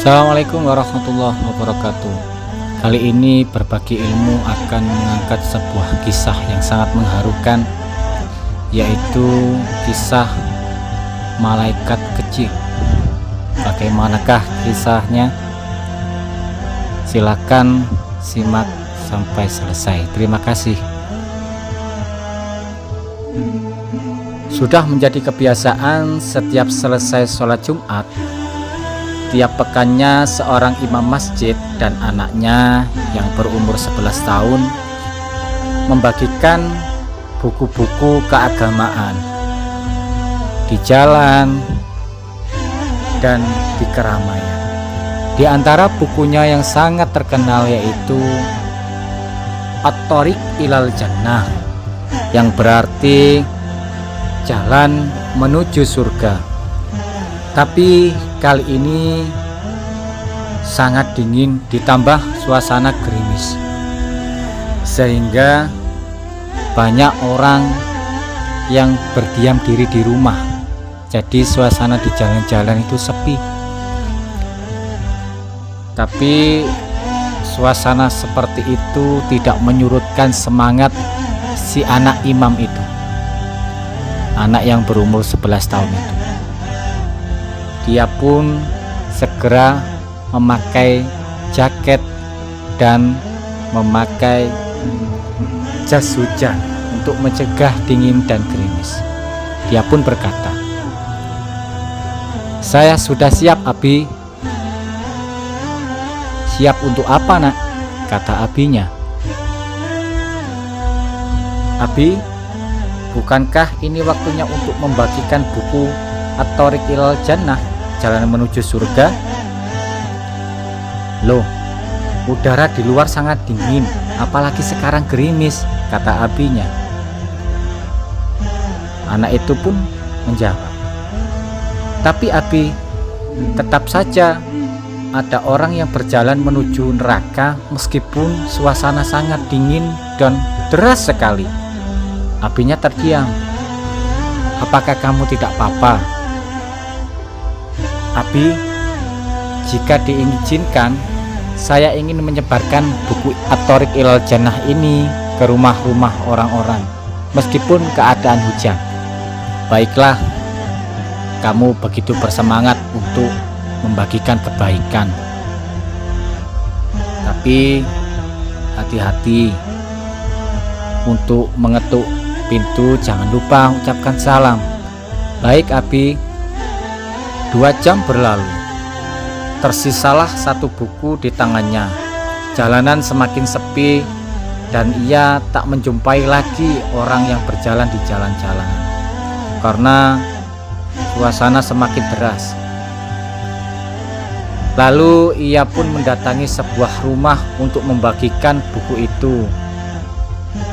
Assalamualaikum warahmatullahi wabarakatuh. Kali ini berbagi ilmu akan mengangkat sebuah kisah yang sangat mengharukan, yaitu kisah malaikat kecil. Bagaimanakah kisahnya? Silakan simak sampai selesai. Terima kasih. Sudah menjadi kebiasaan setiap selesai sholat Jumat, tiap pekannya seorang imam masjid dan anaknya yang berumur 11 tahun membagikan buku-buku keagamaan di jalan dan di keramaian. Di antara bukunya yang sangat terkenal yaitu At-Thoriq Ilal Jannah, yang berarti jalan menuju surga. Tapi kali ini sangat dingin ditambah suasana gerimis, sehingga banyak orang yang berdiam diri di rumah. Jadi suasana di jalan-jalan itu sepi. Tapi suasana seperti itu tidak menyurutkan semangat si anak imam itu, anak yang berumur 11 tahun itu. Dia pun segera memakai jaket dan memakai jas hujan untuk mencegah dingin dan gerimis. Dia pun berkata, "Saya sudah siap, Abi." "Siap untuk apa, Nak?" kata abinya. "Abi, bukankah ini waktunya untuk membagikan buku At-Thoriq Ilal Jannah, jalan menuju surga?" "Loh, udara di luar sangat dingin, apalagi sekarang gerimis," kata abinya. Anak itu pun menjawab, "Tapi Abi, tetap saja ada orang yang berjalan menuju neraka meskipun suasana sangat dingin dan deras sekali." Abinya terdiam. "Apakah kamu tidak apa-apa?" "Abi, jika diizinkan, saya ingin menyebarkan buku At-Thoriq Ilal Jannah ini ke rumah-rumah orang-orang meskipun keadaan hujan." "Baiklah, kamu begitu bersemangat untuk membagikan kebaikan. Tapi hati-hati untuk mengetuk pintu, jangan lupa ucapkan salam." "Baik, Abi." 2 jam berlalu. Tersisalah 1 buku di tangannya. Jalanan semakin sepi dan ia tak menjumpai lagi orang yang berjalan di jalan-jalan karena suasana semakin deras. Lalu ia pun mendatangi sebuah rumah untuk membagikan buku itu.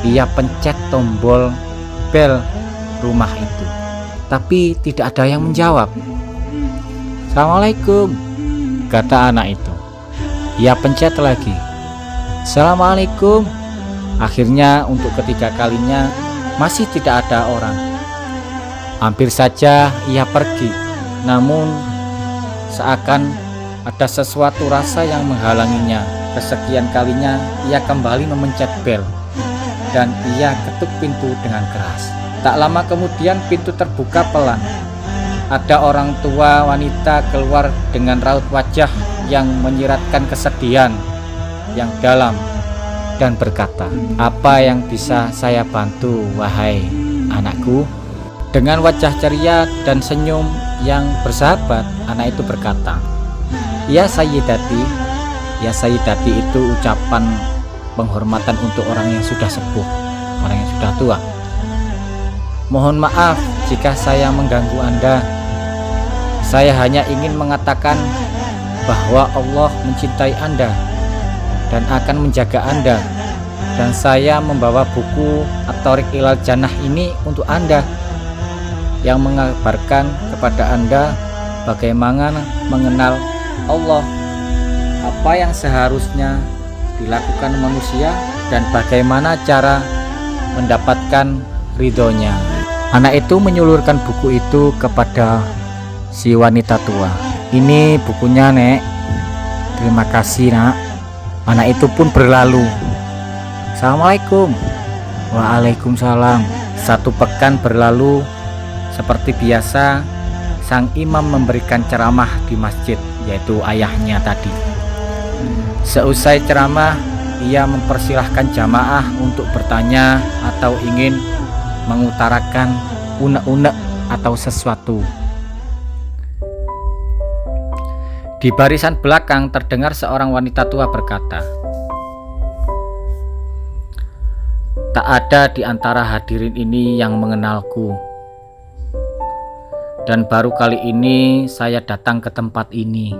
Ia pencet tombol bel rumah itu, tapi tidak ada yang menjawab. "Assalamualaikum," kata anak itu. Ia pencet lagi. "Assalamualaikum." Akhirnya untuk ketiga kalinya masih tidak ada orang. Hampir saja ia pergi, namun seakan ada sesuatu rasa yang menghalanginya. Kesekian kalinya ia kembali memencet bel dan ia ketuk pintu dengan keras. Tak lama kemudian pintu terbuka pelan. Ada orang tua wanita keluar dengan raut wajah yang menyiratkan kesedihan yang dalam dan berkata, "Apa yang bisa saya bantu, wahai anakku?" Dengan wajah ceria dan senyum yang bersahabat, anak itu berkata, "Ya Sayyidati." Ya Sayyidati itu ucapan penghormatan untuk orang yang sudah sepuh, orang yang sudah tua. "Mohon maaf jika saya mengganggu Anda. Saya hanya ingin mengatakan bahwa Allah mencintai Anda dan akan menjaga Anda. Dan saya membawa buku At-Thoriq Ilal Jannah ini untuk Anda, yang mengabarkan kepada Anda bagaimana mengenal Allah, apa yang seharusnya dilakukan manusia, dan bagaimana cara mendapatkan ridhonya." Anak itu menyulurkan buku itu kepada si wanita tua. "Ini bukunya, Nek. Terima kasih, Nak. Anak itu pun berlalu. Assalamualaikum. Waalaikumsalam. 1 pekan berlalu. Seperti biasa, sang imam memberikan ceramah di masjid, yaitu ayahnya tadi. Seusai ceramah, ia mempersilahkan jamaah untuk bertanya atau ingin mengutarakan unek-unek atau sesuatu. Di barisan belakang terdengar seorang wanita tua berkata, "Tak ada di antara hadirin ini yang mengenalku. Dan baru kali ini saya datang ke tempat ini.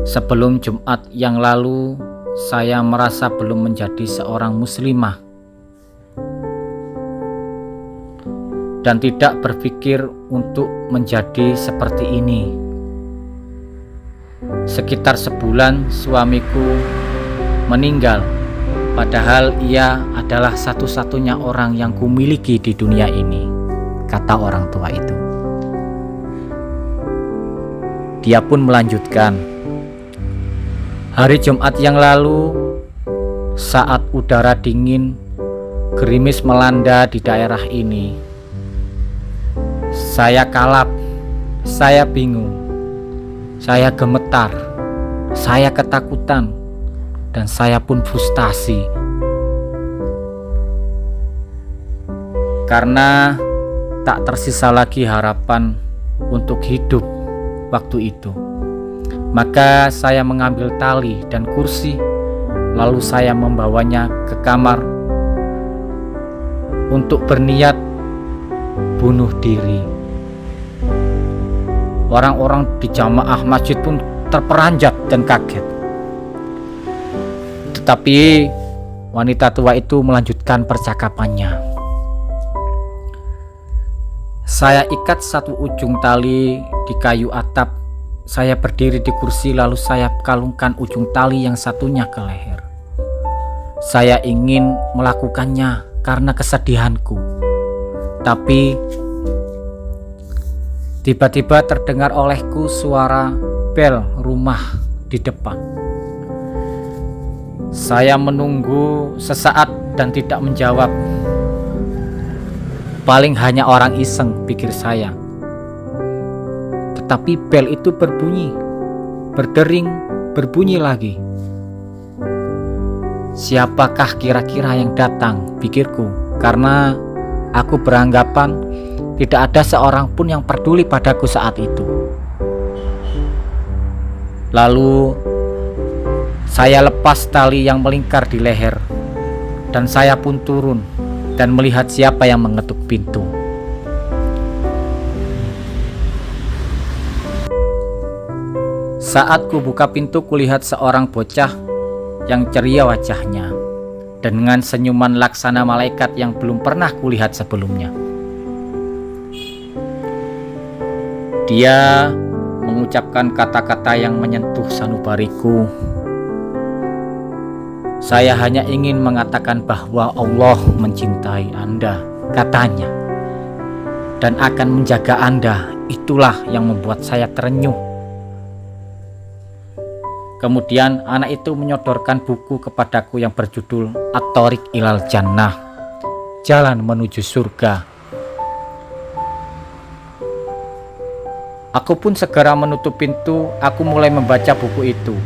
Sebelum Jumat yang lalu, saya merasa belum menjadi seorang muslimah dan tidak berpikir untuk menjadi seperti ini. Sekitar sebulan suamiku meninggal, padahal ia adalah satu-satunya orang yang kumiliki di dunia ini," kata orang tua itu. Dia pun melanjutkan, "Hari Jumat yang lalu, saat udara dingin, gerimis melanda di daerah ini, saya kalap, saya bingung, saya gemetar, saya ketakutan, dan saya pun frustasi. Karena tak tersisa lagi harapan untuk hidup waktu itu. Maka saya mengambil tali dan kursi, lalu saya membawanya ke kamar untuk berniat bunuh diri. Orang-orang di jamaah masjid pun terperanjat dan kaget. Tetapi wanita tua itu melanjutkan percakapannya. Saya ikat 1 ujung tali di kayu atap. Saya berdiri di kursi, lalu saya kalungkan ujung tali yang satunya ke leher. Saya ingin melakukannya karena kesedihanku. Tapi tiba-tiba terdengar olehku suara bel rumah di depan. Saya menunggu sesaat dan tidak menjawab. Paling hanya orang iseng, pikir saya. Tetapi bel itu berbunyi, berdering, berbunyi lagi. Siapakah kira-kira yang datang, pikirku, karena aku beranggapan tidak ada seorang pun yang peduli padaku saat itu. Lalu saya lepas tali yang melingkar di leher, dan saya pun turun dan melihat siapa yang mengetuk pintu. Saat ku buka pintu, kulihat seorang bocah yang ceria wajahnya dan dengan senyuman laksana malaikat yang belum pernah kulihat sebelumnya. Dia mengucapkan kata-kata yang menyentuh sanubariku. "Saya hanya ingin mengatakan bahwa Allah mencintai Anda," katanya, "dan akan menjaga Anda. Itulah yang membuat saya terenyuh." Kemudian anak itu menyodorkan buku kepadaku yang berjudul At-Thoriq Ilal Jannah, Jalan Menuju Surga. Aku pun segera menutup pintu. Aku mulai membaca buku itu.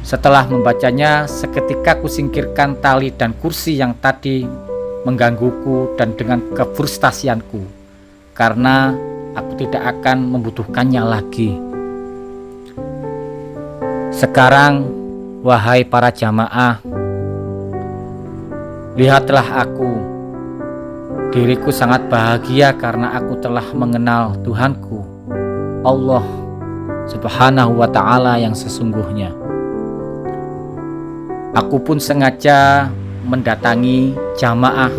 Setelah membacanya, seketika ku singkirkan tali dan kursi yang tadi menggangguku dan dengan kefrustasianku, karena aku tidak akan membutuhkannya lagi. Sekarang, wahai para jamaah, lihatlah aku. Diriku sangat bahagia karena aku telah mengenal Tuhanku, Allah Subhanahu wa ta'ala yang sesungguhnya. Aku pun sengaja mendatangi jamaah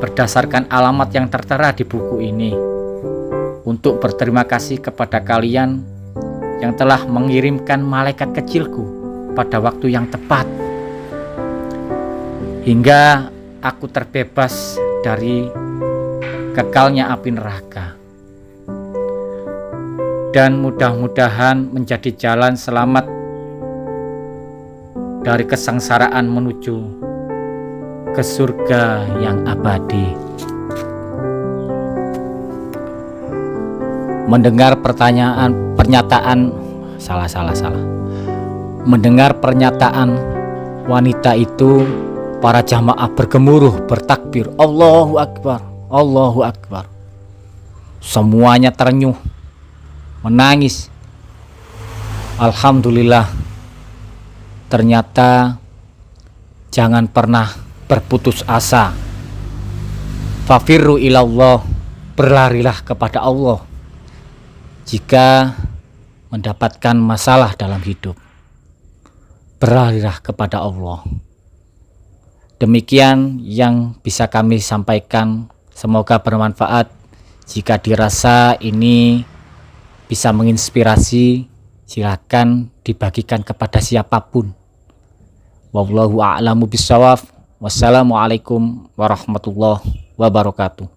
berdasarkan alamat yang tertera di buku ini untuk berterima kasih kepada kalian yang telah mengirimkan malaikat kecilku pada waktu yang tepat, hingga aku terbebas dari kekalnya api neraka. dan mudah-mudahan menjadi jalan selamat dari kesengsaraan menuju ke surga yang abadi. Mendengar Mendengar pernyataan wanita itu, para jamaah bergemuruh bertakbir, Allahu Akbar, Allahu Akbar. Semuanya terenyuh, menangis. Alhamdulillah. Ternyata jangan pernah berputus asa. Fafirru ilallah, berlarilah kepada Allah jika mendapatkan masalah dalam hidup. Berlarilah kepada Allah. Demikian yang bisa kami sampaikan. Semoga bermanfaat. Jika dirasa ini bisa menginspirasi, silakan dibagikan kepada siapapun. Wallahu a'lamu bishawab. Wassalamualaikum warahmatullahi wabarakatuh.